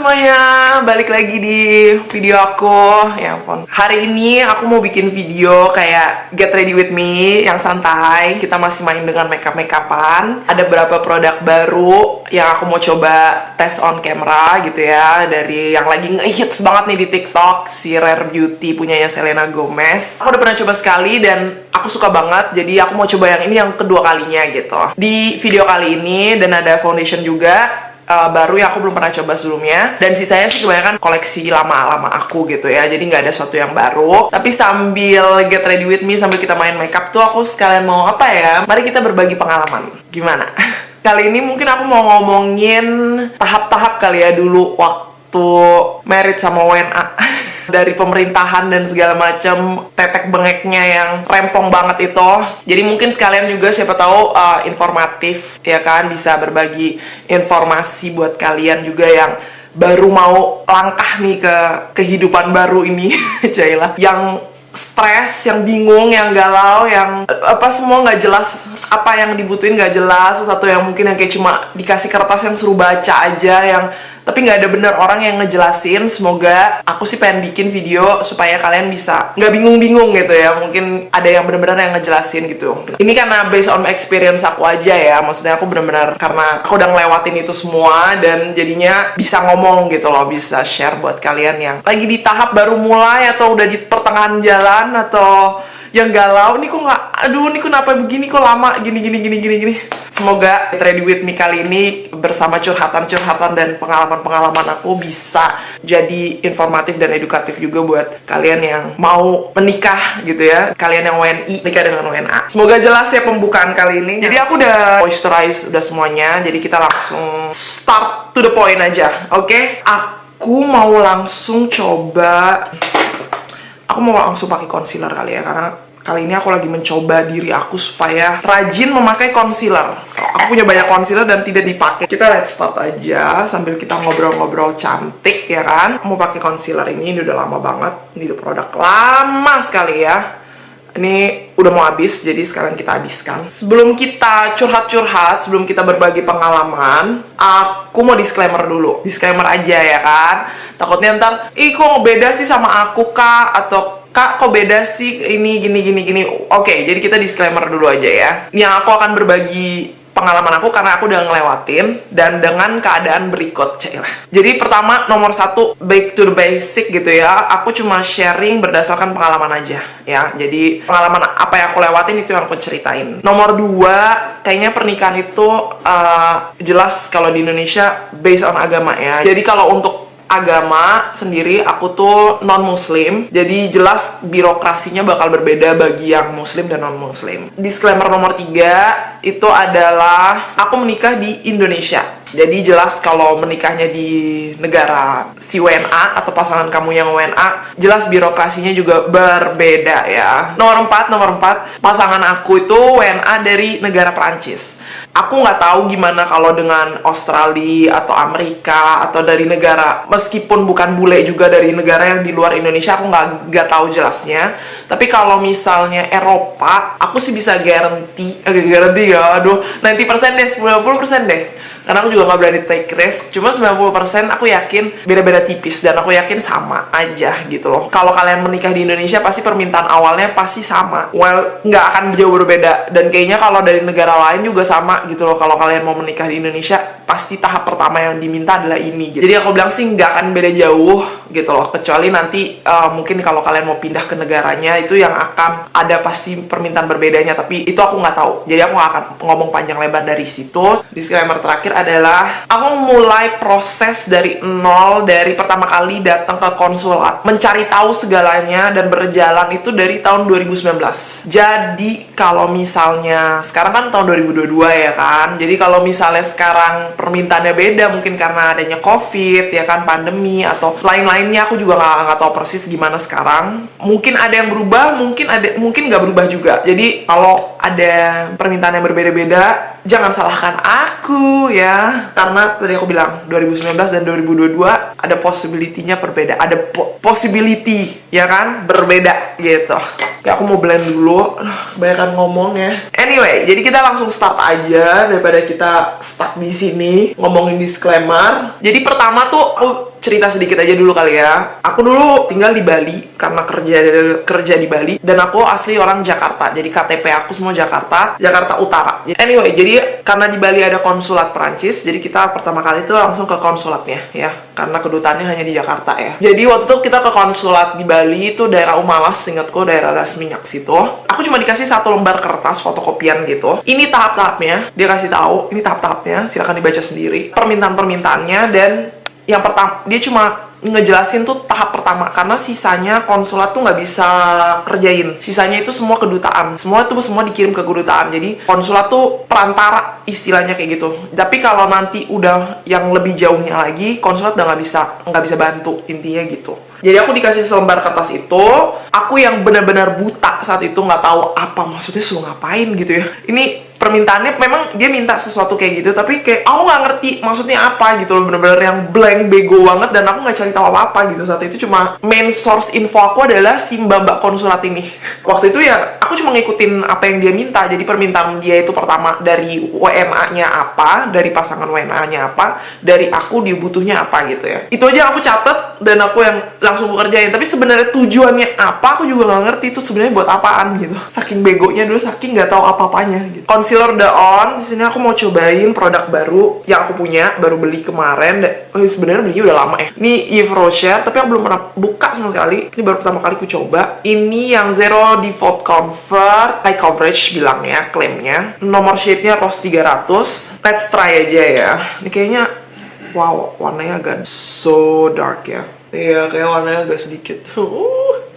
semuanya, balik lagi di video aku. Ya ampun, hari ini aku mau bikin video kayak get ready with me yang santai. Kita masih main dengan makeup-makeupan. Ada beberapa produk baru yang aku mau coba tes on camera gitu ya. Dari yang lagi nge-hits banget nih di TikTok, si Rare Beauty punyanya Selena Gomez. Aku udah pernah coba sekali dan aku suka banget. Jadi aku mau coba yang ini yang kedua kalinya gitu. Di video kali ini dan ada foundation juga baru yang aku belum pernah coba sebelumnya, dan sisanya sih kebanyakan koleksi lama-lama aku gitu ya, jadi nggak ada sesuatu yang baru. Tapi sambil get ready with me, sambil kita main makeup tuh aku sekalian mau apa ya, mari kita berbagi pengalaman. Gimana? Kali ini mungkin aku mau ngomongin tahap-tahap kali ya, dulu waktu married sama WNA. Dari pemerintahan dan segala macam tetek bengeknya yang rempong banget itu. Jadi mungkin sekalian juga siapa tahu informatif ya kan, bisa berbagi informasi buat kalian juga yang baru mau langkah nih ke kehidupan baru ini. Jailah yang stres, yang bingung, yang galau, yang apa semua nggak jelas, apa yang dibutuhin nggak jelas, satu yang mungkin yang kayak cuma dikasih kertas yang suruh baca aja, yang tapi nggak ada bener orang yang ngejelasin. Semoga aku sih pengen bikin video supaya kalian bisa nggak bingung-bingung gitu ya. Mungkin ada yang bener-bener yang ngejelasin gitu. Ini karena based on experience aku aja ya. Maksudnya aku bener-bener karena aku udah ngelewatin itu semua dan jadinya bisa ngomong gitu loh, bisa share buat kalian yang lagi di tahap baru mulai atau udah di pertengahan jalan atau yang galau, nih kok nggak, aduh nih kenapa begini, kok lama, gini. Semoga get ready with me kali ini bersama curhatan-curhatan dan pengalaman-pengalaman aku bisa jadi informatif dan edukatif juga buat kalian yang mau menikah gitu ya, kalian yang WNI, nikah dengan WNA. Semoga jelas ya pembukaan kali ini. Jadi aku udah moisturize, udah semuanya, jadi kita langsung start to the point aja, oke? Aku mau langsung coba. Aku mau langsung pakai concealer kali ya, karena kali ini aku lagi mencoba diri aku supaya rajin memakai concealer. Aku punya banyak concealer dan tidak dipakai. Kita let's start aja sambil kita ngobrol-ngobrol cantik ya kan. Mau pakai concealer ini udah lama banget. Ini udah produk lama sekali ya. Ini udah mau habis, jadi sekarang kita habiskan. Sebelum kita curhat-curhat, sebelum kita berbagi pengalaman, aku mau disclaimer dulu. Disclaimer aja ya kan. Takutnya ntar, ih kok beda sih sama aku kak, atau kak kok beda sih ini gini. Oke, jadi kita disclaimer dulu aja ya. Yang aku akan berbagi pengalaman aku karena aku udah ngelewatin dan dengan keadaan berikut. Jadi pertama, nomor satu, back to the basic gitu ya. Aku cuma sharing berdasarkan pengalaman aja ya. Jadi pengalaman apa yang aku lewatin itu yang aku ceritain. Nomor dua, kayaknya pernikahan itu jelas kalau di Indonesia based on agama ya. Jadi kalau untuk agama sendiri aku tuh non muslim, jadi jelas birokrasinya bakal berbeda bagi yang muslim dan non muslim. Disclaimer nomor 3 itu adalah aku menikah di Indonesia. Jadi jelas kalau menikahnya di negara si WNA atau pasangan kamu yang WNA, jelas birokrasinya juga berbeda ya. Nomor 4, pasangan aku itu WNA dari negara Perancis. Aku nggak tahu gimana kalau dengan Australia atau Amerika atau dari negara, meskipun bukan bule juga dari negara yang di luar Indonesia, aku nggak tahu jelasnya. Tapi kalau misalnya Eropa, aku sih bisa garanti ya, aduh 90% deh, 90% deh. Karena aku juga nggak berani take risk. Cuma 90% aku yakin beda-beda tipis. Dan aku yakin sama aja gitu loh. Kalau kalian menikah di Indonesia, pasti permintaan awalnya pasti sama. Well, nggak akan jauh berbeda. Dan kayaknya kalau dari negara lain juga sama gitu loh. Kalau kalian mau menikah di Indonesia, pasti tahap pertama yang diminta adalah ini gitu. Jadi aku bilang sih nggak akan beda jauh gitu loh. Kecuali nanti mungkin kalau kalian mau pindah ke negaranya, itu yang akan ada pasti permintaan berbedanya. Tapi itu aku nggak tahu. Jadi aku nggak akan ngomong panjang lebar dari situ. Disclaimer terakhir adalah aku mulai proses dari nol, dari pertama kali datang ke konsulat, mencari tahu segalanya dan berjalan itu dari tahun 2019. Jadi kalau misalnya sekarang kan tahun 2022 ya kan, jadi kalau misalnya sekarang permintaannya beda, mungkin karena adanya COVID ya kan, pandemi atau lain-lainnya, aku juga nggak tahu persis gimana sekarang. Mungkin ada yang berubah, mungkin nggak berubah juga. Jadi kalau ada permintaan yang berbeda-beda, jangan salahkan aku ya. Karena tadi aku bilang 2019 dan 2022 ada possibility-nya berbeda. Ada possibility ya kan, berbeda gitu. Kayak aku mau blend dulu, kebanyakan ngomong ya. Anyway, jadi kita langsung start aja daripada kita stuck di sini ngomongin disclaimer. Jadi pertama tuh aku cerita sedikit aja dulu kali ya. Aku dulu tinggal di Bali karena kerja di Bali, dan aku asli orang Jakarta. Jadi KTP aku semua Jakarta Utara. Anyway, jadi karena di Bali ada konsulat Perancis, jadi kita pertama kali itu langsung ke konsulatnya ya. Karena kedutaannya hanya di Jakarta ya. Jadi waktu itu kita ke konsulat di Bali itu daerah Umalas, seingatku daerah Minyak situ. Aku cuma dikasih 1 lembar kertas fotokopian gitu. Ini tahap-tahapnya, dia kasih tahu, ini tahap-tahapnya, silakan dibaca sendiri. Permintaan-permintaannya, dan yang pertama dia cuma ngejelasin tuh tahap pertama, karena sisanya konsulat tuh nggak bisa kerjain. Sisanya itu semua kedutaan, semua dikirim ke kedutaan. Jadi konsulat tuh perantara istilahnya kayak gitu. Tapi kalau nanti udah yang lebih jauhnya lagi, konsulat udah nggak bisa bantu, intinya gitu. Jadi aku dikasih selembar kertas itu, aku yang benar-benar buta saat itu, nggak tahu apa maksudnya suruh ngapain gitu ya. Ini permintaannya memang dia minta sesuatu kayak gitu, tapi kayak aku nggak ngerti maksudnya apa gitu loh, bener-bener yang blank, bego banget, dan aku nggak cari tahu apa-apa gitu. Saat itu cuma main source info aku adalah si mbak konsulat ini. Waktu itu ya aku cuma ngikutin apa yang dia minta. Jadi permintaan dia itu pertama dari WNA-nya apa, dari pasangan WNA-nya apa, dari aku dibutuhnya apa gitu ya. Itu aja aku catet dan aku yang langsung gue kerjain. Tapi sebenarnya tujuannya apa aku juga nggak ngerti itu sebenarnya buat apaan gitu. Saking begonya dulu, saking nggak tahu apa-apanya gitu. Concealer udah on. Di sini aku mau cobain produk baru yang aku punya, baru beli kemarin. Sebenarnya belinya udah lama ya. Ini Yves Rocher, tapi aku belum pernah buka sama sekali. Ini baru pertama kali aku coba. Ini yang Zero Default Comfort, high coverage bilangnya, klaimnya. Nomor shade-nya Rose 300. Let's try aja ya. Ini kayaknya, wow, warnanya agak so dark ya. Iya, kayak warnanya agak sedikit.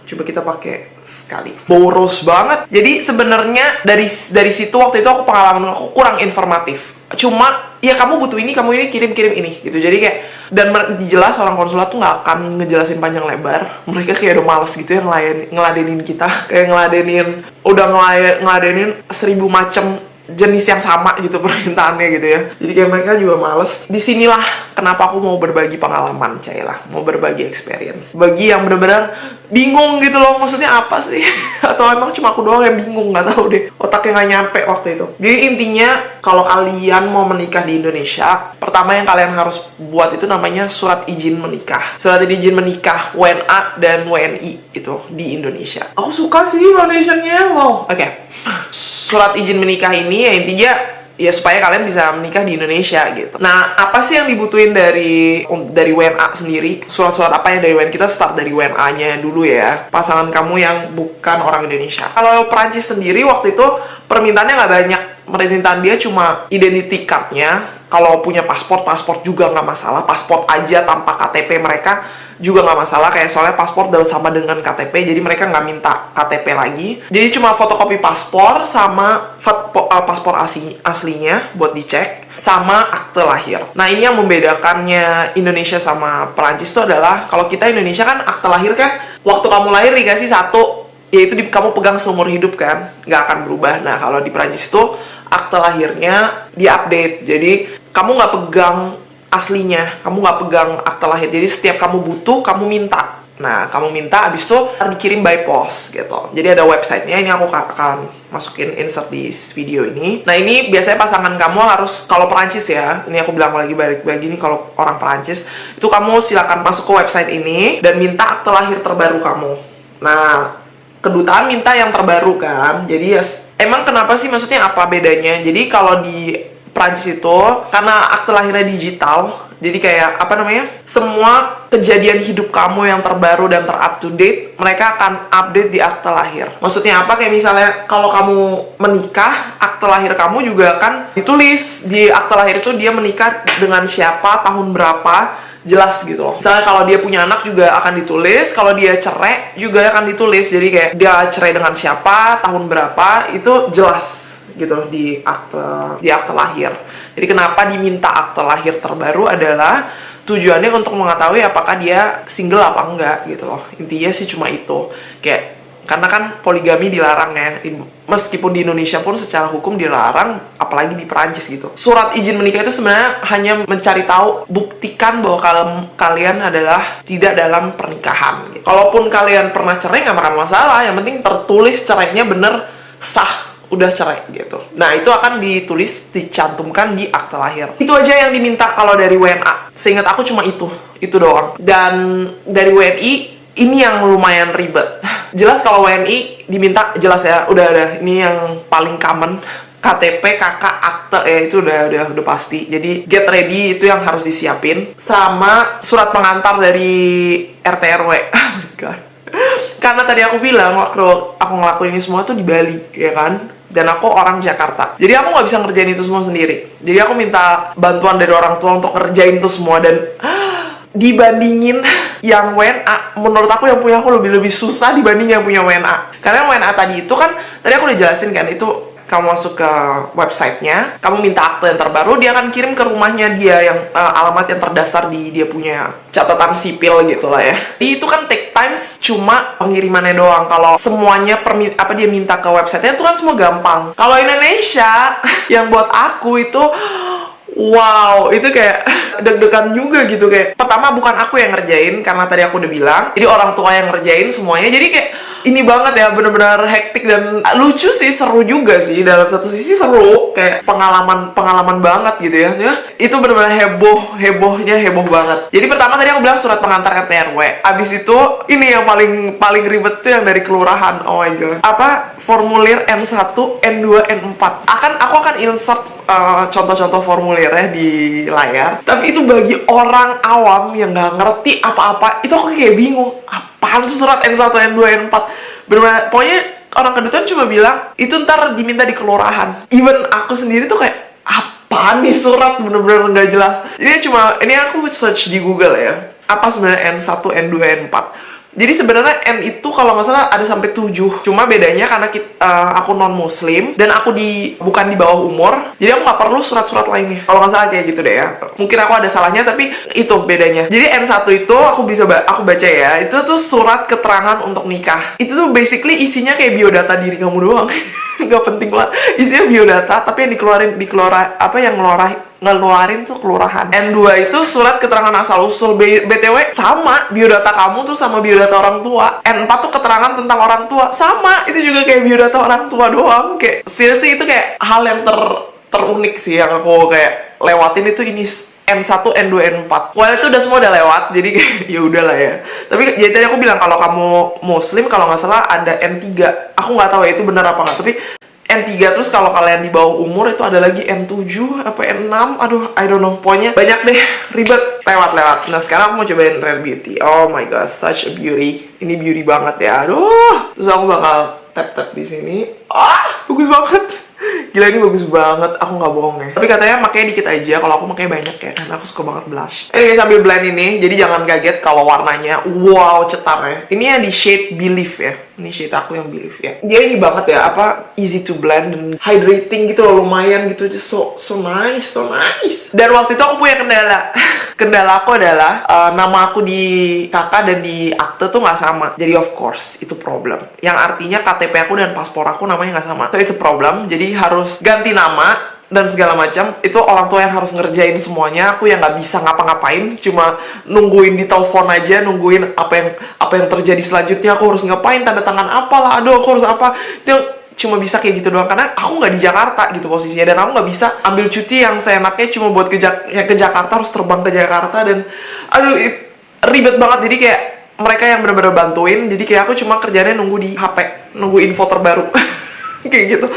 Coba kita pakai sekali. Boros banget. Jadi sebenarnya dari situ waktu itu pengalaman aku kurang informatif. Cuma ya kamu butuh ini, kamu ini, kirim ini gitu. Jadi kayak, dan jelas orang konsulat tuh nggak akan ngejelasin panjang lebar. Mereka kayak udah males gitu ya ngeladenin kita, kayak ngeladenin 1000 macam jenis yang sama gitu permintaannya gitu ya. Jadi kayak mereka juga males. Disinilah kenapa aku mau berbagi pengalaman, Cailah, mau berbagi experience. Bagi yang benar-benar bingung gitu loh, maksudnya apa sih? Atau emang cuma aku doang yang bingung, nggak tahu deh. Otaknya nggak nyampe waktu itu. Jadi intinya kalau kalian mau menikah di Indonesia, pertama yang kalian harus buat itu namanya surat izin menikah. Surat izin menikah WNA dan WNI itu di Indonesia. Aku suka sih foundationnya, wow. Oke. Surat izin menikah ini ya intinya ya supaya kalian bisa menikah di Indonesia gitu. Nah, apa sih yang dibutuhin dari WNA sendiri? Surat-surat apa yang dari WNA? Kita start dari WNA-nya dulu ya. Pasangan kamu yang bukan orang Indonesia. Kalau Perancis sendiri waktu itu permintaannya nggak banyak. Permintaan dia cuma identity card-nya. Kalau punya paspor juga nggak masalah. Paspor aja tanpa KTP mereka juga nggak masalah, kayak soalnya paspor udah sama dengan KTP, jadi mereka nggak minta KTP lagi. Jadi cuma fotokopi paspor sama paspor aslinya buat dicek, sama akte lahir. Nah, ini yang membedakannya Indonesia sama Perancis itu adalah, kalau kita Indonesia kan akte lahir kan waktu kamu lahir dikasih satu, yaitu kamu pegang seumur hidup kan, nggak akan berubah. Nah, kalau di Perancis itu akte lahirnya diupdate, jadi kamu nggak pegang aslinya, kamu nggak pegang akte lahir. Jadi setiap kamu butuh, kamu minta. Nah, kamu minta, abis itu dikirim by post gitu. Jadi ada websitenya, ini aku akan masukin insert di video ini. Nah, ini biasanya pasangan kamu harus, kalau Perancis ya, ini aku bilang lagi balik lagi nih, kalau orang Perancis, itu kamu silakan masuk ke website ini dan minta akte lahir terbaru kamu. Nah, kedutaan minta yang terbaru kan. Jadi ya, emang kenapa sih, maksudnya apa bedanya? Jadi kalau di Perancis itu karena akte lahirnya digital, jadi kayak apa namanya, semua kejadian hidup kamu yang terbaru dan terup to date mereka akan update di akte lahir. Maksudnya apa? Kayak misalnya kalau kamu menikah, akte lahir kamu juga akan ditulis di akte lahir itu, dia menikah dengan siapa, tahun berapa, jelas gitu loh. Misalnya kalau dia punya anak juga akan ditulis, kalau dia cerai juga akan ditulis. Jadi kayak dia cerai dengan siapa, tahun berapa, itu jelas gitu di akte lahir. Jadi kenapa diminta akte lahir terbaru adalah tujuannya untuk mengetahui apakah dia single apa enggak gitu loh. Intinya sih cuma itu. Kayak Karena kan poligami dilarang ya. Meskipun di Indonesia pun secara hukum dilarang, apalagi di Perancis gitu. Surat izin menikah itu sebenarnya hanya mencari tahu, buktikan bahwa kalian adalah tidak dalam pernikahan gitu. Kalaupun kalian pernah cerai nggak makan masalah, yang penting tertulis cerainya bener, sah, udah cerai gitu. Nah, itu akan ditulis, dicantumkan di akte lahir. Itu aja yang diminta kalau dari WNA. Seingat aku cuma itu doang. Dan dari WNI ini yang lumayan ribet. Jelas kalau WNI diminta, jelas ya, udah ini yang paling common. KTP, KK, akte ya, itu udah pasti. Jadi get ready itu yang harus disiapin, sama surat pengantar dari RT RW. Oh my god. Karena tadi aku bilang waktu aku ngelakuin ini semua tuh di Bali, ya kan? Dan aku orang Jakarta, jadi aku nggak bisa ngerjain itu semua sendiri. Jadi aku minta bantuan dari orang tua untuk ngerjain itu semua. Dan dibandingin yang WNA, menurut aku yang punya aku lebih susah dibanding yang punya WNA. Karena WNA tadi itu kan, tadi aku udah jelasin kan, itu kamu masuk ke websitenya, kamu minta akte yang terbaru, dia akan kirim ke rumahnya dia yang alamat yang terdaftar di dia punya catatan sipil gitu lah ya. Jadi itu kan take times, cuma pengirimannya doang. Kalau semuanya dia minta ke websitenya itu kan semua gampang. Kalau Indonesia yang buat aku itu wow, itu kayak deg-degan juga gitu. Kayak pertama bukan aku yang ngerjain, karena tadi aku udah bilang, jadi orang tua yang ngerjain semuanya. Jadi kayak ini banget ya, bener-bener hektik dan lucu sih, seru juga sih. Dalam satu sisi seru, kayak pengalaman banget gitu ya. Itu bener-bener heboh banget. Jadi pertama tadi aku bilang surat pengantar RT RW. Abis itu ini yang paling ribet tuh yang dari kelurahan. Oh my god. Apa formulir N1, N2, N4. Aku akan insert contoh-contoh formulirnya di layar. Tapi itu bagi orang awam yang nggak ngerti apa-apa, itu aku kayak bingung. Apaan tuh surat N1, N2, N4? Bener-bener, pokoknya orang kedutaan cuma bilang itu ntar diminta di kelurahan. Even aku sendiri tuh kayak, apaan nih surat, bener-bener nggak jelas. Jadi ini aku search di Google ya, apa sebenarnya N1, N2, N4. Jadi sebenarnya N itu kalau nggak salah ada sampai 7. Cuma bedanya karena aku non muslim dan aku bukan di bawah umur, jadi aku nggak perlu surat-surat lainnya. Kalau nggak salah kayak gitu deh ya. Mungkin aku ada salahnya, tapi itu bedanya. Jadi N1 itu aku baca ya. Itu tuh surat keterangan untuk nikah. Itu tuh basically isinya kayak biodata diri kamu doang. Nggak penting lah. Isinya biodata, tapi yang ngeluarin tuh kelurahan. N2 itu surat keterangan asal usul. BTW sama biodata kamu tuh sama biodata orang tua. N4 tuh keterangan tentang orang tua, sama itu juga kayak biodata orang tua doang. Kayak seriously itu kayak hal yang terunik sih yang aku kayak lewatin. Itu ini N1, N2, N4. Well, itu udah semua udah lewat, jadi kayak ya udahlah ya. Tapi jadi tadi aku bilang kalau kamu muslim, kalau nggak salah ada N3. Aku nggak tahu ya itu benar apa nggak, tapi N3. Terus kalau kalian di bawah umur itu ada lagi N7 apa N6, aduh I don't know, pokoknya banyak deh, ribet, lewat. Nah sekarang aku mau cobain Rare Beauty. Oh my god, such a beauty. Ini beauty banget ya, aduh. Terus aku bakal tap di sini. Bagus banget. Gila, ini bagus banget, aku nggak bohong ya. Tapi katanya makanya dikit aja, kalau aku makanya banyak ya, karena aku suka banget blush. Ini sambil blend ini, jadi jangan kaget kalau warnanya wow cetar ya. Ini yang di shade Believe ya. Ini shade aku yang Believe ya. Dia ini banget ya, easy to blend dan hydrating gitu loh, lumayan gitu. Just so nice. Dan waktu itu aku punya kendala. Kendala aku adalah nama aku di KK dan di akte tuh nggak sama. Jadi of course itu problem. Yang artinya KTP aku dan paspor aku namanya nggak sama. So it's a problem. Jadi harus ganti nama dan segala macam. Itu orang tua yang harus ngerjain semuanya. Aku yang nggak bisa ngapa-ngapain, cuma nungguin di telepon aja, nungguin apa yang terjadi selanjutnya. Aku harus ngapain, tanda tangan apalah, aduh aku harus apa. Itu cuma bisa kayak gitu doang, karena aku nggak di Jakarta gitu posisinya, dan aku nggak bisa ambil cuti yang seenaknya cuma buat ke Jakarta, harus terbang ke Jakarta, dan aduh ribet banget. Jadi kayak mereka yang bener-bener bantuin, jadi kayak aku cuma kerjanya nunggu di HP, nunggu info terbaru. Kayak gitu.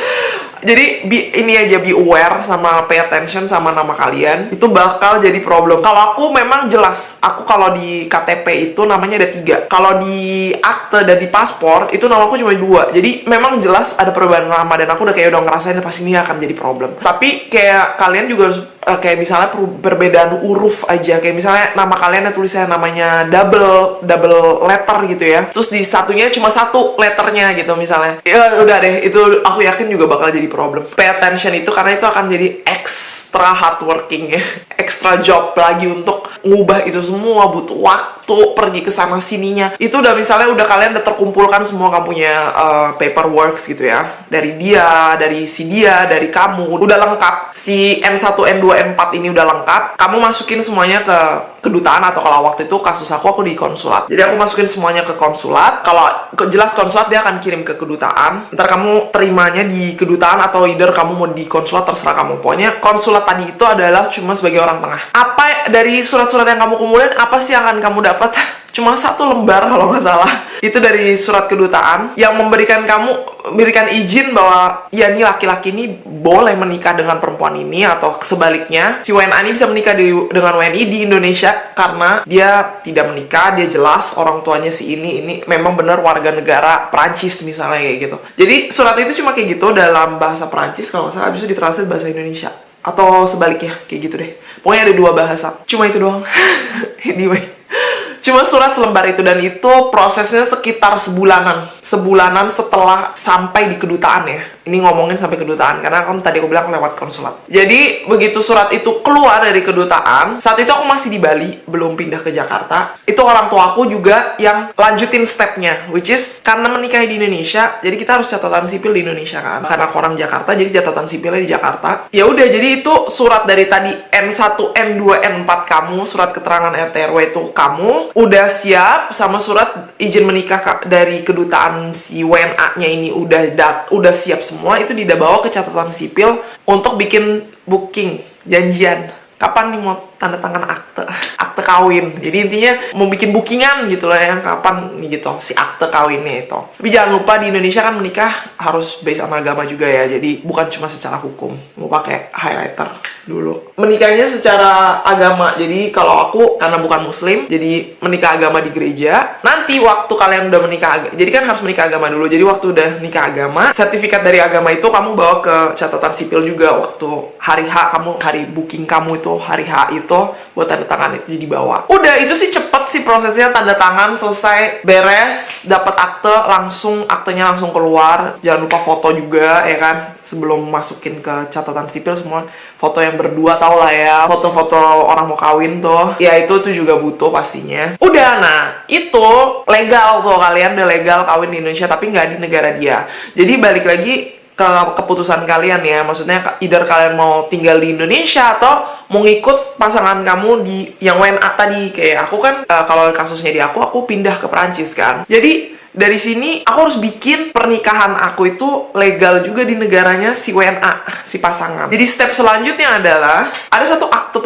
Jadi ini aja, be aware sama pay attention sama nama kalian. Itu bakal jadi problem. Kalau aku memang jelas, aku kalau di KTP itu namanya ada 3. Kalau di akte dan di paspor itu nama aku cuma 2. Jadi memang jelas ada perubahan nama, dan aku udah ngerasain pasti ini akan jadi problem. Tapi kayak kalian juga harus kayak misalnya perbedaan huruf aja, kayak misalnya nama kalian yang tulisannya namanya double letter gitu ya, terus di satunya cuma 1 letternya gitu misalnya, ya udah deh, itu aku yakin juga bakal jadi problem. Pay attention itu, karena itu akan jadi extra hardworking ya. extra job lagi untuk ngubah itu semua, butuh waktu pergi ke sana sininya. Itu udah misalnya kalian udah terkumpulkan semua kamu punya paperwork gitu ya, dari dia, dari si dia, dari kamu, udah lengkap. Si N1, N2, N4 ini udah lengkap. Kamu masukin semuanya ke kedutaan, atau kalau waktu itu kasus aku di konsulat. Jadi aku masukin semuanya ke konsulat. Kalau jelas konsulat dia akan kirim ke kedutaan. Ntar kamu terimanya di kedutaan atau either kamu mau di konsulat, terserah kamu. Pokoknya konsulat tadi itu adalah cuma sebagai orang tengah. Apa dari surat-surat yang kamu kumpulin, apa sih yang akan kamu dapat? Cuma 1 lembar kalau nggak salah. Itu dari surat kedutaan yang memberikan izin bahwa ya nih laki-laki ini boleh menikah dengan perempuan ini, atau sebaliknya si WNA ini bisa menikah dengan WNI di Indonesia karena dia tidak menikah, dia jelas orang tuanya si ini memang benar warga negara Prancis misalnya kayak gitu. Jadi surat itu cuma kayak gitu dalam bahasa Prancis kalau nggak salah, habis itu ditranslate bahasa Indonesia atau sebaliknya kayak gitu deh. Pokoknya ada 2 bahasa. Cuma itu doang. Anyway, cuma surat selembar itu, dan itu prosesnya sekitar sebulanan setelah sampai di kedutaan ya. Ini ngomongin sampai kedutaan karena kan tadi aku bilang lewat konsulat. Jadi begitu surat itu keluar dari kedutaan, saat itu aku masih di Bali, belum pindah ke Jakarta. Itu orang tua aku juga yang lanjutin stepnya, which is karena menikahi di Indonesia, jadi kita harus catatan sipil di Indonesia kan. Karena aku orang Jakarta, jadi catatan sipilnya di Jakarta. Ya udah, jadi itu surat dari tadi N1, N2, N4 kamu, surat keterangan RT RW itu kamu udah siap, sama surat izin menikah dari kedutaan si WNA-nya ini udah siap semua. Itu dibawa ke catatan sipil untuk bikin booking, janjian. Kapan nih mau tanda tangan akte kawin. Jadi intinya mau bikin bookingan gitu lah ya, kapan nih gitu si akte kawinnya itu. Tapi jangan lupa di Indonesia kan menikah harus based on agama juga ya. Jadi bukan cuma secara hukum. Mau pakai highlighter dulu. Menikahnya secara agama. Jadi kalau aku karena bukan muslim, jadi menikah agama di gereja. Nanti waktu kalian udah menikah, jadi kan harus menikah agama dulu. Jadi waktu udah nikah agama, sertifikat dari agama itu kamu bawa ke catatan sipil juga. Waktu hari booking kamu itu, hari H itu buat tanda tangan itu jadi bawa. Udah, itu sih cepet sih prosesnya, tanda tangan selesai, beres, dapat akte, aktenya langsung keluar. Jangan lupa foto juga ya kan, sebelum masukin ke catatan sipil semua foto yang berdua, tau lah ya, foto-foto orang mau kawin tuh. Ya itu tuh juga butuh pastinya. Udah, nah itu legal tuh, kalian udah legal kawin di Indonesia tapi nggak di negara dia. Jadi balik lagi ke keputusan kalian ya, maksudnya either kalian mau tinggal di Indonesia atau mau ngikut pasangan kamu di yang WNA tadi. Kayak aku kan kalau kasusnya di aku pindah ke Perancis kan, jadi dari sini aku harus bikin pernikahan aku itu legal juga di negaranya si WNA, si pasangan. Jadi step selanjutnya adalah ada satu akte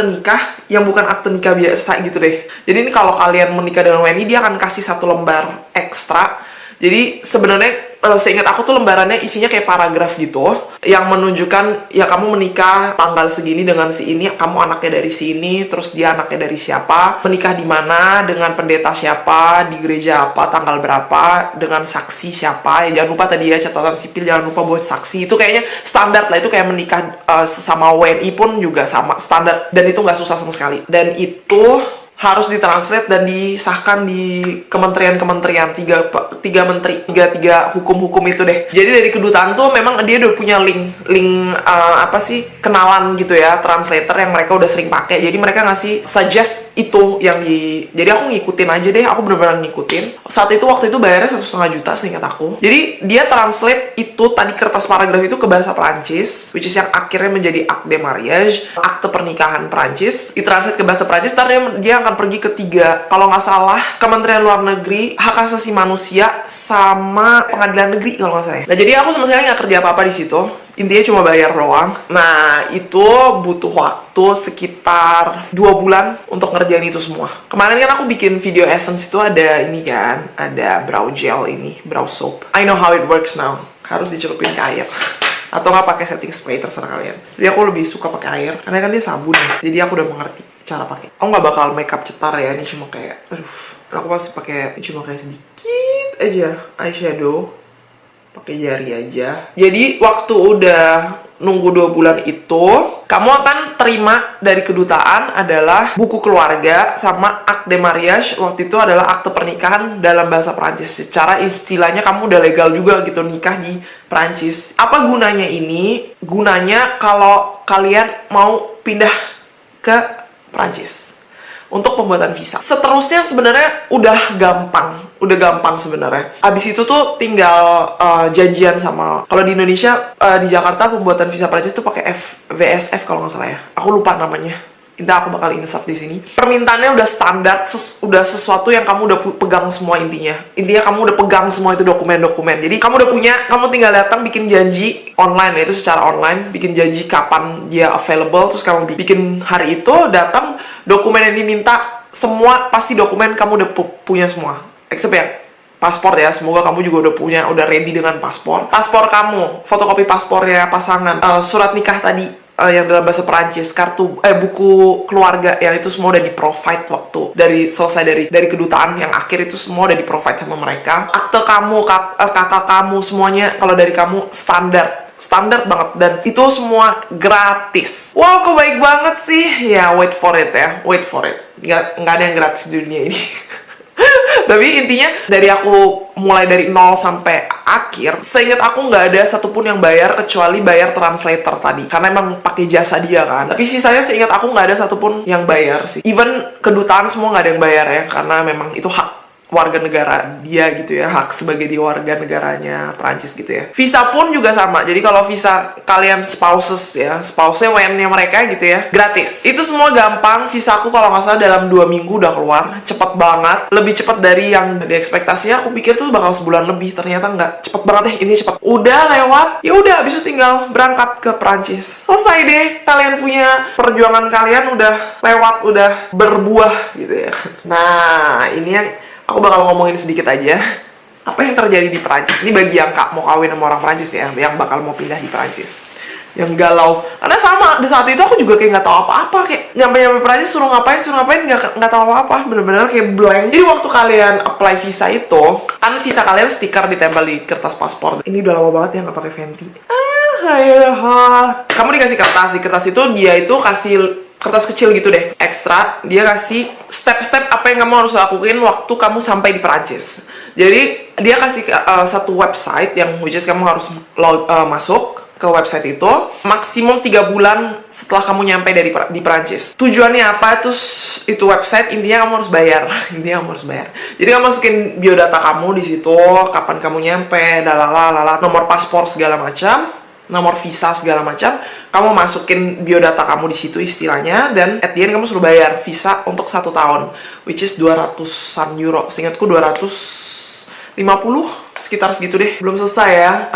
nikah yang bukan akte nikah biasa gitu deh. Jadi ini kalau kalian menikah dengan WNI, dia akan kasih 1 lembar ekstra. Jadi sebenarnya seingat aku tuh lembarannya isinya kayak paragraf gitu yang menunjukkan ya kamu menikah tanggal segini dengan si ini, kamu anaknya dari sini, terus dia anaknya dari siapa, menikah di mana, dengan pendeta siapa, di gereja apa, tanggal berapa, dengan saksi siapa. Ya jangan lupa tadi ya catatan sipil, jangan lupa buat saksi. Itu kayaknya standar lah, itu kayak menikah sesama WNI pun juga sama standar, dan itu nggak susah sama sekali. Dan itu harus ditranslate dan disahkan di kementerian-kementerian, tiga hukum-hukum itu deh. Jadi dari kedutaan tuh memang dia udah punya link kenalan gitu ya, translator yang mereka udah sering pakai. Jadi mereka ngasih suggest itu yang jadi aku ngikutin aja deh, aku bener-bener ngikutin. Waktu itu bayarnya 1,5 juta seingat aku. Jadi dia translate itu tadi kertas paragraf itu ke bahasa Prancis, which is yang akhirnya menjadi acte de mariage, akte pernikahan Prancis. Ditranslate ke bahasa Prancis, ntar dia akan pergi ke 3, kalau nggak salah, Kementerian Luar Negeri, Hak Asasi Manusia, sama Pengadilan Negeri kalau nggak salah. Nah jadi aku sama sekali nggak kerja apa-apa di situ. Intinya cuma bayar doang. Nah itu butuh waktu sekitar 2 bulan untuk ngerjain itu semua. Kemarin kan aku bikin video essence itu ada ini kan, ada brow gel ini, brow soap. I know how it works now. Harus dicelupin ke air. Atau nggak pakai setting spray, terserah kalian. Jadi aku lebih suka pakai air karena kan dia sabun ya. Jadi aku udah mengerti cara pakai. Aku nggak bakal makeup cetar ya, ini cuma kayak aku pasti pakai cuma kayak sedikit aja eyeshadow, pakai jari aja. Jadi waktu udah nunggu 2 bulan itu, kamu akan terima dari kedutaan adalah buku keluarga sama acte de mariage. Waktu itu adalah akte pernikahan dalam bahasa Perancis. Secara istilahnya kamu udah legal juga gitu nikah di Perancis. Apa gunanya ini? Gunanya kalau kalian mau pindah ke Prancis untuk pembuatan visa. Seterusnya sebenarnya udah gampang sebenarnya. Abis itu tuh tinggal janjian sama, kalau di Indonesia di Jakarta pembuatan visa Prancis tuh pakai VSF kalau nggak salah ya. Aku lupa namanya. Intinya aku bakal insert di sini. Permintaannya udah standar, udah sesuatu yang kamu udah pegang semua intinya. Intinya kamu udah pegang semua itu dokumen-dokumen. Jadi kamu udah punya, kamu tinggal datang bikin janji online, yaitu secara online, bikin janji kapan dia available, terus kamu bikin hari itu, datang, dokumen yang diminta semua pasti dokumen kamu udah punya semua. Except ya paspor ya, semoga kamu juga udah ready dengan paspor. Paspor kamu, fotokopi paspornya pasangan, surat nikah tadi yang dalam bahasa Perancis, buku keluarga yang itu semua udah di-provide waktu selesai dari kedutaan yang akhir itu semua udah di-provide sama mereka. Akte kamu, kakak kamu semuanya kalau dari kamu standar banget, dan itu semua gratis. Wow, kok baik banget sih. Ya, wait for it. Nggak ada yang gratis di dunia ini. Tapi intinya dari aku mulai dari nol sampai akhir, seingat aku nggak ada satupun yang bayar kecuali bayar translator tadi, karena emang pakai jasa dia kan. Tapi sisanya seingat aku nggak ada satupun yang bayar sih. Even kedutaan semua nggak ada yang bayar ya, karena memang itu hak warga negara dia gitu ya, hak sebagai di warga negaranya Prancis gitu ya. Visa pun juga sama. Jadi kalau visa kalian spouse-nya WN-nya mereka gitu ya, gratis. Itu semua gampang. Visa aku kalau nggak salah dalam 2 minggu udah keluar, cepet banget, lebih cepet dari yang diekspektasinya. Aku pikir tuh bakal sebulan lebih, ternyata nggak. Cepet banget ini cepet. Udah lewat, ya udah abis itu tinggal berangkat ke Prancis. Selesai deh, kalian punya perjuangan kalian udah lewat, udah berbuah gitu ya. Nah, ini yang aku bakal ngomongin sedikit aja apa yang terjadi di Prancis. Ini bagi yang mau kawin sama orang Prancis ya, yang bakal mau pindah di Prancis, yang galau. Karena sama, di saat itu aku juga kayak nggak tahu apa-apa. Kayak nyampe Prancis suruh ngapain, nggak tahu apa-apa. Bener-bener kayak blank. Jadi waktu kalian apply visa itu, kan visa kalian stiker ditempel di kertas paspor. Ini udah lama banget ya nggak pakai Fenty. Kamu dikasih kertas. Di kertas itu dia itu kasih kertas kecil gitu deh, ekstra. Dia kasih step-step apa yang kamu harus lakuin waktu kamu sampai di Prancis. Jadi dia kasih satu website yang which is kamu harus masuk ke website itu maksimum 3 bulan setelah kamu nyampe di Prancis. Tujuannya apa? Terus itu website intinya kamu harus bayar. Intinya kamu harus bayar. Jadi kamu masukin biodata kamu di situ, kapan kamu nyampe, nomor paspor segala macam, nomor visa segala macam, kamu masukin biodata kamu di situ istilahnya, dan at the end kamu suruh bayar visa untuk 1 tahun, which is 200-an euro. Seingatku 250, sekitar segitu deh. Belum selesai ya,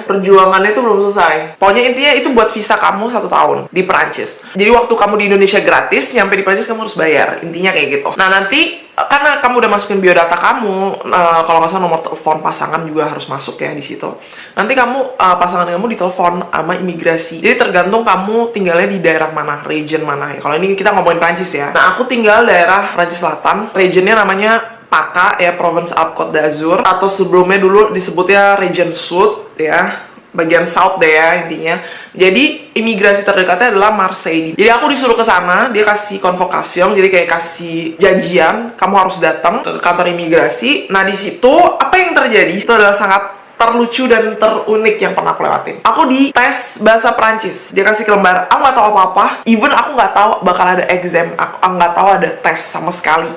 perjuangannya itu belum selesai. Pokoknya intinya itu buat visa kamu 1 tahun di Perancis. Jadi waktu kamu di Indonesia gratis, nyampe di Perancis kamu harus bayar. Intinya kayak gitu. Nah nanti karena kamu udah masukin biodata kamu, kalau nggak salah nomor telepon pasangan juga harus masuk ya di situ. Nanti kamu pasangan kamu ditelepon sama imigrasi. Jadi tergantung kamu tinggalnya di daerah mana, region mana. Kalau ini kita ngomongin Prancis ya. Nah aku tinggal daerah Prancis Selatan. Regionnya namanya PACA ya, Province Alpes Côte d'Azur, atau sebelumnya dulu disebutnya Region Sud ya, bagian South deh ya intinya. Jadi imigrasi terdekatnya adalah Marseille. Jadi aku disuruh ke sana, dia kasih convocation, jadi kayak kasih janjian, kamu harus datang ke kantor imigrasi. Nah di situ apa yang terjadi itu adalah sangat terlucu dan terunik yang pernah aku lewatin. Aku di tes bahasa Prancis. Dia kasih ke lembar, aku nggak tahu apa-apa. Even aku nggak tahu bakal ada exam. Aku nggak tahu ada tes sama sekali.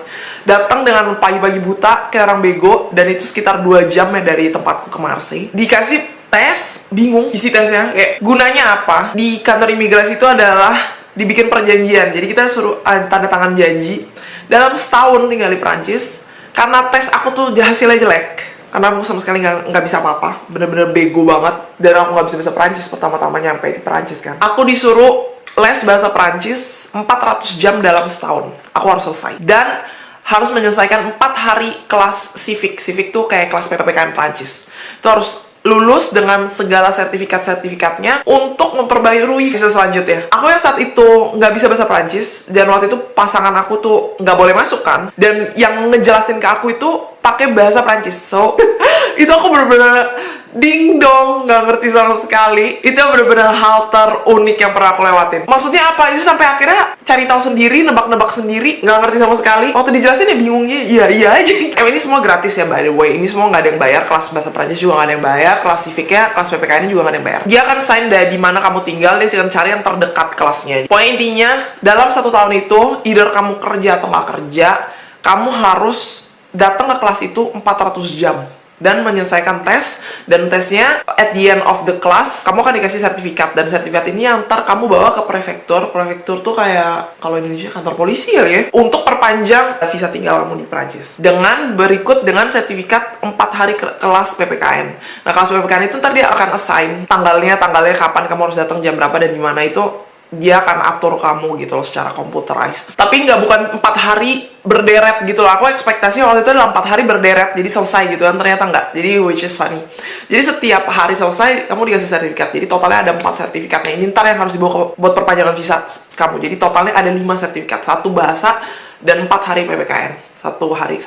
Datang dengan pagi-pagi buta kayak orang bego, dan itu sekitar 2 jam ya dari tempatku ke Marseille. Dikasih tes, bingung isi tesnya. Kayak gunanya apa? Di kantor imigrasi itu adalah dibikin perjanjian. Jadi kita suruh tanda tangan janji dalam setahun tinggal di Prancis. Karena tes aku tuh hasilnya jelek, karena aku sama sekali nggak bisa apa-apa, bener-bener bego banget, dan aku nggak bisa Perancis pertama-tama nyampe di Perancis kan. Aku disuruh les bahasa Perancis 400 jam dalam setahun. Aku harus selesai dan harus menyelesaikan 4 hari kelas civic tuh kayak kelas PPKN Perancis. Itu harus lulus dengan segala sertifikatnya untuk memperbarui visa selanjutnya. Aku yang saat itu nggak bisa bahasa Perancis, dan waktu itu pasangan aku tuh nggak boleh masuk kan, dan yang ngejelasin ke aku itu pakai bahasa Perancis. So itu aku bener-bener Ding dong, nggak ngerti sama sekali. Itu yang bener-bener hal terunik yang pernah aku lewatin. Maksudnya apa? Itu sampai akhirnya cari tahu sendiri, nebak-nebak sendiri, nggak ngerti sama sekali. Waktu dijelasin ya bingungnya, iya aja. Ini semua gratis ya, by the way. Ini semua nggak ada yang bayar. Kelas bahasa Prancis juga nggak ada yang bayar. Kelas civiknya, kelas PPKN juga nggak ada yang bayar. Dia akan sign dari di mana kamu tinggal, dia akan cari yang terdekat kelasnya. Poin intinya, dalam 1 tahun itu, either kamu kerja atau nggak kerja, kamu harus datang ke kelas itu 400 jam dan menyelesaikan tes, dan tesnya at the end of the class kamu akan dikasih sertifikat, dan sertifikat ini yang ntar kamu bawa ke prefektur tuh kayak kalau Indonesia kantor polisi ya, untuk perpanjang visa tinggal kamu di Prancis dengan berikut dengan sertifikat 4 hari kelas PPKN. Nah, kelas PPKN itu ntar dia akan assign tanggalnya kapan kamu harus datang, jam berapa, dan di mana itu dia akan atur kamu gitu loh secara computerized. Tapi bukan 4 hari berderet gitu loh. Aku ekspektasinya waktu itu adalah 4 hari berderet, jadi selesai gitu kan. Ternyata enggak. Jadi which is funny. Jadi setiap hari selesai, kamu dikasih sertifikat. Jadi totalnya ada 4 sertifikatnya. Ini ntar yang harus dibawa buat perpanjangan visa kamu. Jadi totalnya ada 5 sertifikat. 1 bahasa dan 4 hari PPKN. 1 hari.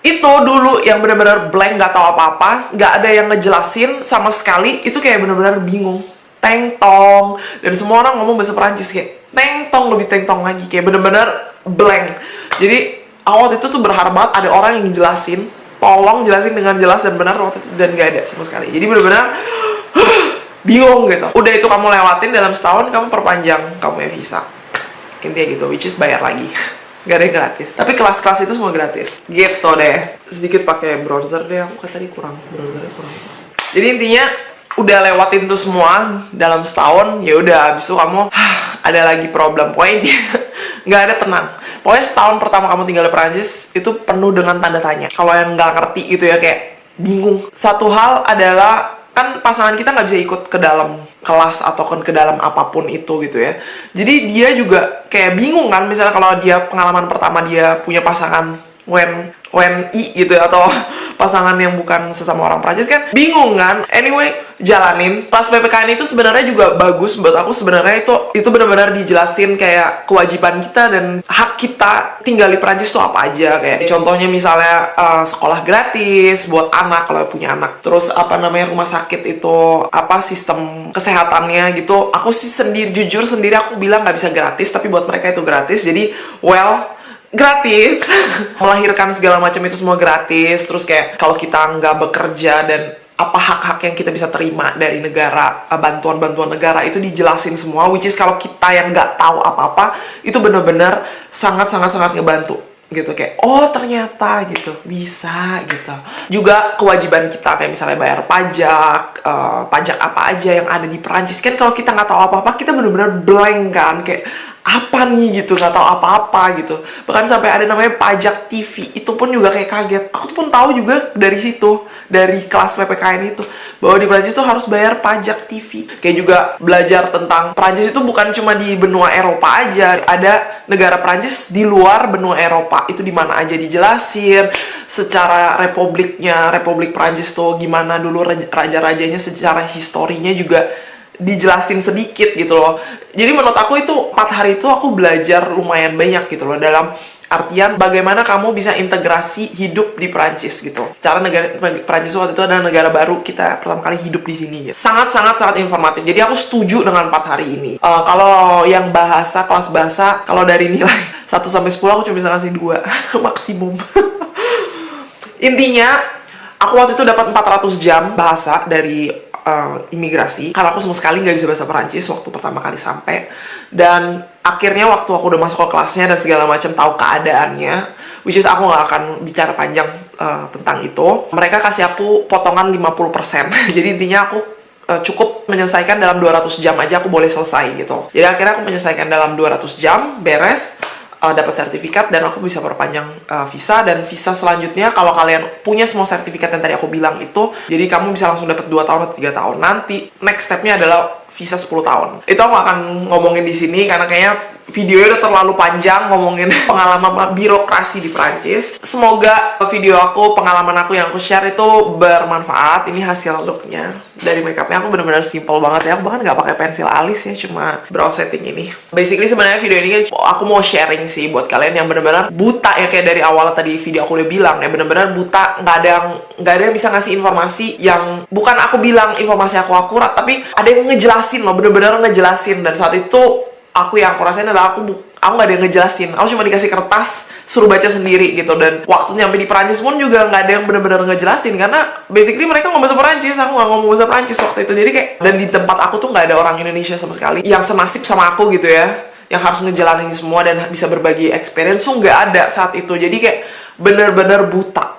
Itu dulu yang benar-benar blank, nggak tahu apa-apa. Nggak ada yang ngejelasin sama sekali. Itu kayak benar-benar bingung. Teng-tong, dan semua orang ngomong bahasa Perancis kayak teng-tong, lebih teng-tong lagi, kayak bener-bener blank. Jadi awal itu tuh berharap banget ada orang yang jelasin, tolong jelasin dengan jelas dan benar waktu itu, dan gak ada sama sekali. Jadi bener-bener bingung gitu. Udah itu kamu lewatin dalam setahun, kamu perpanjang, kamu ya visa. Intinya gitu, which is bayar lagi. Gak ada yang gratis. Tapi kelas-kelas itu semua gratis. Gitu deh. Sedikit pakai bronzer deh, aku tadi bronzernya kurang. Jadi intinya udah lewatin tuh semua dalam setahun, ya udah abis itu kamu ada lagi problem. Pokoknya nggak ada tenang. Pokoknya setahun pertama kamu tinggal di Prancis itu penuh dengan tanda tanya. Kalau yang nggak ngerti gitu ya, kayak bingung. Satu hal adalah kan pasangan kita nggak bisa ikut ke dalam kelas atau ke dalam apapun itu gitu ya. Jadi dia juga kayak bingung kan, misalnya kalau dia pengalaman pertama dia punya pasangan WNI gitu ya, atau pasangan yang bukan sesama orang Prancis kan bingung kan. Anyway, jalanin. Kelas PPKN itu sebenarnya juga bagus buat aku. Sebenarnya itu benar-benar dijelasin kayak kewajiban kita dan hak kita tinggal di Prancis tuh apa aja. Kayak contohnya misalnya sekolah gratis buat anak kalau punya anak. Terus rumah sakit itu sistem kesehatannya gitu. Aku sih jujur sendiri aku bilang nggak bisa gratis, tapi buat mereka itu gratis. Jadi gratis. Melahirkan segala macam itu semua gratis. Terus kayak kalau kita nggak bekerja dan apa hak-hak yang kita bisa terima dari negara, bantuan-bantuan negara itu dijelasin semua, which is kalau kita yang nggak tahu apa-apa itu bener-bener sangat-sangat ngebantu gitu. Kayak oh ternyata gitu bisa gitu. Juga kewajiban kita kayak misalnya bayar pajak, pajak apa aja yang ada di Perancis kan. Kalau kita nggak tahu apa-apa kita bener-bener blank kan, kayak apa nih gitu, nggak tahu apa-apa gitu. Bahkan sampai ada namanya pajak TV, itu pun juga kayak kaget. Aku pun tahu juga dari situ, dari kelas PPKN itu, bahwa di Prancis tuh harus bayar pajak TV. Kayak juga belajar tentang Prancis itu bukan cuma di benua Eropa aja, ada negara Prancis di luar benua Eropa, itu di mana aja dijelasin secara Republik Prancis tuh gimana dulu raja-rajanya, secara historinya juga dijelasin sedikit gitu loh. Jadi menurut aku itu 4 hari itu aku belajar lumayan banyak gitu loh, dalam artian bagaimana kamu bisa integrasi hidup di Prancis gitu. Secara Prancis waktu itu adalah negara baru kita pertama kali hidup di sini gitu. Sangat informatif. Jadi aku setuju dengan 4 hari ini. Kalau yang kelas bahasa, kalau dari nilai 1 sampai 10 aku cuma bisa ngasih 2 maksimum. Intinya aku waktu itu dapat 400 jam bahasa dari imigrasi, karena aku sama sekali nggak bisa bahasa Perancis waktu pertama kali sampai. Dan akhirnya waktu aku udah masuk ke kelasnya dan segala macam tahu keadaannya, which is aku nggak akan bicara panjang tentang itu, mereka kasih aku potongan 50%. Jadi intinya aku cukup menyelesaikan dalam 200 jam aja aku boleh selesai gitu. Jadi akhirnya aku menyelesaikan dalam 200 jam, beres, dapat sertifikat, dan aku bisa perpanjang visa. Dan visa selanjutnya kalau kalian punya semua sertifikat yang tadi aku bilang itu, jadi kamu bisa langsung dapat 2 tahun atau 3 tahun. Nanti next stepnya adalah visa 10 tahun. Itu aku akan ngomongin di sini karena kayaknya videonya udah terlalu panjang ngomongin pengalaman birokrasi di Prancis. Semoga video aku, pengalaman aku yang aku share itu bermanfaat. Ini hasil looknya dari makeupnya. Aku bener-bener simple banget ya. Aku bahkan nggak pakai pensil alis ya, cuma brow setting ini. Basically sebenarnya video ini aku mau sharing sih buat kalian yang bener-bener buta ya, kayak dari awal tadi video aku udah bilang ya, bener-bener buta, nggak ada yang bisa ngasih informasi yang bukan aku bilang informasi aku akurat, tapi ada yang ngejelasin loh, bener-bener ngejelasin. Dan saat itu yang aku rasain adalah aku nggak ada yang ngejelasin, aku cuma dikasih kertas suruh baca sendiri gitu. Dan waktu nyampe di Perancis pun juga nggak ada yang benar-benar ngejelasin, karena basically mereka ngomong bahasa Perancis, aku nggak ngomong bahasa Perancis waktu itu. Jadi kayak, dan di tempat aku tuh nggak ada orang Indonesia sama sekali yang senasib sama aku gitu ya, yang harus ngejalanin semua dan bisa berbagi experience tuh nggak ada saat itu. Jadi kayak bener-bener buta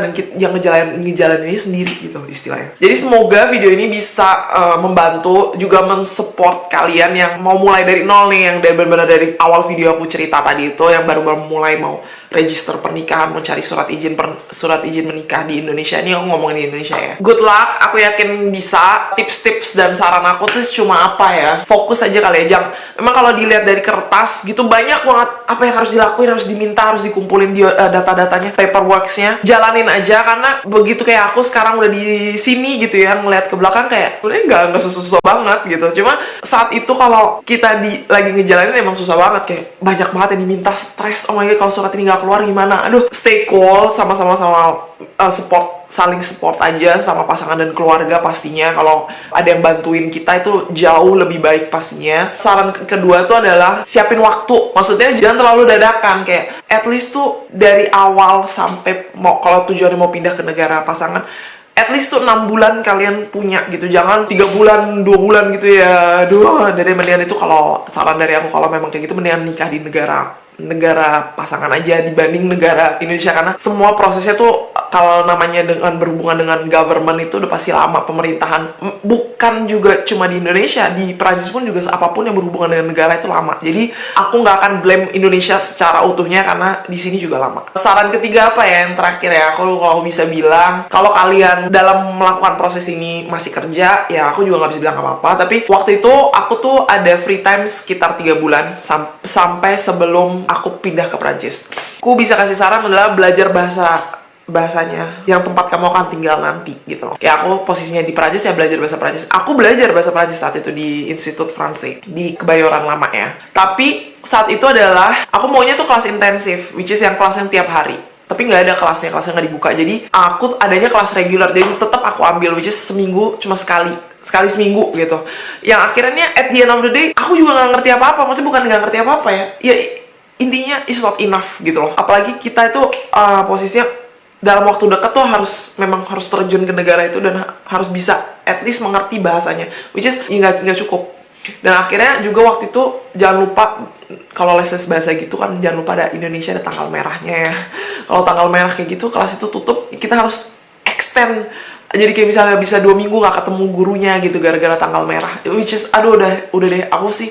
dan yang ngejalanin ini sendiri gitu istilahnya. Jadi semoga video ini bisa membantu juga mensupport kalian yang mau mulai dari nol nih, yang bener-bener dari awal video aku cerita tadi itu, yang baru mulai mau register pernikahan, mau cari surat izin menikah di Indonesia. Ini aku ngomongin di Indonesia ya. Good luck, aku yakin bisa. Tips-tips dan saran aku tuh cuma apa ya, fokus aja kali ya. Memang kalau dilihat dari kertas gitu banyak banget apa yang harus dilakuin, harus diminta, harus dikumpulin data-datanya, paperworksnya. Jalanin aja, karena begitu kayak aku sekarang udah di sini gitu ya, ngeliat ke belakang kayak sebenarnya nggak susah-susah banget gitu. Cuma saat itu kalau kita lagi ngejalanin emang susah banget, kayak banyak banget yang diminta, stres. Oh my god, kalau surat ini nggak keluar gimana? Aduh, stay cool, sama-sama saling support aja sama pasangan dan keluarga pastinya. Kalau ada yang bantuin kita itu jauh lebih baik pastinya. Saran kedua tuh adalah siapin waktu. Maksudnya jangan terlalu dadakan, kayak at least tuh dari awal sampai kalau tujuannya mau pindah ke negara pasangan, at least tuh 6 bulan kalian punya gitu. Jangan 3 bulan, 2 bulan gitu ya. Aduh, dari mendingan itu, kalau saran dari aku, kalau memang kayak gitu mendingan nikah di negara pasangan aja dibanding negara Indonesia, karena semua prosesnya tuh kalau namanya berhubungan dengan government itu udah pasti lama. Pemerintahan bukan juga cuma di Indonesia, di Perancis pun juga apapun yang berhubungan dengan negara itu lama. Jadi aku nggak akan blame Indonesia secara utuhnya, karena di sini juga lama. Saran ketiga apa ya, yang terakhir ya, kalau bisa bilang, kalau kalian dalam melakukan proses ini masih kerja ya, aku juga nggak bisa bilang apa-apa. Tapi waktu itu aku tuh ada free time sekitar 3 bulan sampai sebelum aku pindah ke Perancis. Aku bisa kasih saran adalah belajar bahasanya yang tempat kamu akan tinggal nanti gitu loh. Kayak aku posisinya di Prancis ya, belajar bahasa Prancis. Aku belajar bahasa Prancis saat itu di Institut Français di Kebayoran Lama ya. Tapi saat itu adalah aku maunya tuh kelas intensif, which is yang kelas yang tiap hari. Tapi nggak ada kelasnya nggak dibuka. Jadi aku adanya kelas regular, jadi tetap aku ambil, which is seminggu cuma sekali seminggu gitu. Yang akhirnya at the end of the day aku juga nggak ngerti apa-apa. Maksudnya bukan nggak ngerti apa-apa ya. Ya intinya it's not enough gitu loh. Apalagi kita itu posisinya dalam waktu dekat tuh memang harus terjun ke negara itu dan harus bisa at least mengerti bahasanya, which is nggak cukup. Dan akhirnya juga waktu itu jangan lupa, kalau les bahasa gitu kan jangan lupa ada Indonesia ada tanggal merahnya ya. Kalau tanggal merah kayak gitu kelas itu tutup, kita harus extend. Jadi kayak misalnya bisa 2 minggu nggak ketemu gurunya gitu gara-gara tanggal merah, which is aduh udah deh. Aku sih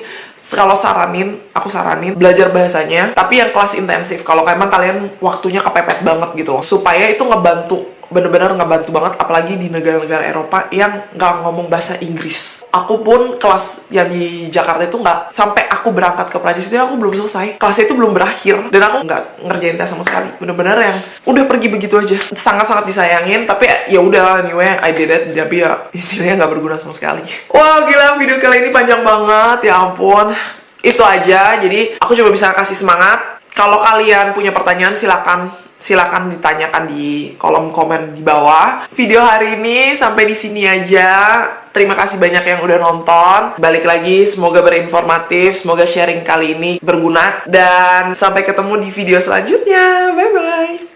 kalau aku saranin belajar bahasanya, tapi yang kelas intensif kalau emang kalian waktunya kepepet banget gitu loh, supaya itu bener-bener ngebantu banget, apalagi di negara-negara Eropa yang nggak ngomong bahasa Inggris. Aku pun kelas yang di Jakarta itu nggak, sampai aku berangkat ke Prancis itu aku belum selesai, kelasnya itu belum berakhir, dan aku nggak ngerjain tes sama sekali. Bener-bener yang udah pergi begitu aja, sangat-sangat disayangin. Tapi ya udah, anyway I did it, tapi ya istilahnya nggak berguna sama sekali. Wah gila, video kali ini panjang banget, ya ampun. Itu aja, jadi aku coba bisa kasih semangat. Kalau kalian punya pertanyaan silakan ditanyakan di kolom komen di bawah. Video hari ini sampai di sini aja. Terima kasih banyak yang udah nonton. Balik lagi, semoga berinformatif, semoga sharing kali ini berguna, dan sampai ketemu di video selanjutnya. Bye bye.